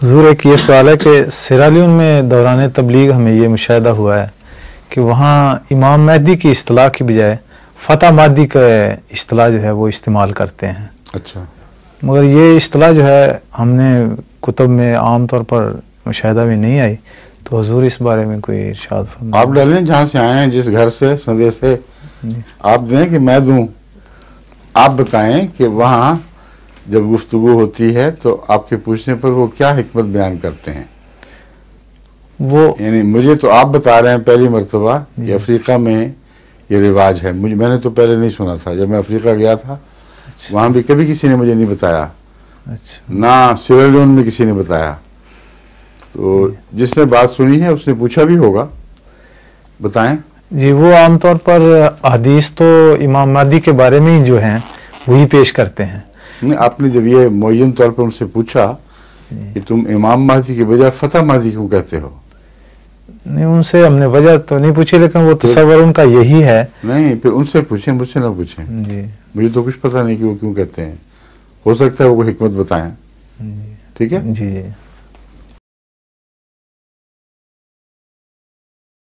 حضور ایک یہ سوال ہے کہ سیرالیون میں دوران تبلیغ ہمیں یہ مشاہدہ ہوا ہے کہ وہاں امام مہدی کی اصطلاح کی بجائے فتح مہدی کا اصطلاح جو ہے وہ استعمال کرتے ہیں. اچھا. مگر یہ اصطلاح جو ہے ہم نے کتب میں عام طور پر مشاہدہ میں نہیں آئی، تو حضور اس بارے میں کوئی ارشاد فرمائیں. آپ ڈالیں جہاں سے آئے ہیں، جس گھر سے سندے سے آپ دیں کہ میں دوں. آپ بتائیں کہ وہاں جب گفتگو ہوتی ہے تو آپ کے پوچھنے پر وہ کیا حکمت بیان کرتے ہیں. وہ یعنی مجھے تو آپ بتا رہے ہیں پہلی مرتبہ کہ افریقہ میں یہ رواج ہے. میں نے تو پہلے نہیں سنا تھا. جب میں افریقہ گیا تھا وہاں بھی کبھی کسی نے مجھے نہیں بتایا، نہ سیرالیون میں کسی نے بتایا. تو جس نے بات سنی ہے اس نے پوچھا بھی ہوگا. بتائیں. جی، وہ عام طور پر حدیث تو امام مہدی کے بارے میں ہی جو ہیں وہی پیش کرتے ہیں. آپ نے جب یہ معین طور پر ان سے پوچھا کہ تم امام مہدی کی بجائے فتح مہدی کیوں کہتے ہو؟ نہیں، ان سے ہم نے وجہ تو نہیں پوچھی، لیکن وہ تصور ان کا یہی ہے. نہیں، پھر ان سے پوچھیں، مجھ سے نہ پوچھیں. جی، مجھے تو کچھ پتہ نہیں کہ وہ کیوں کہتے ہیں. ہو سکتا ہے وہ کوئی حکمت بتائیں. ٹھیک ہے. جی.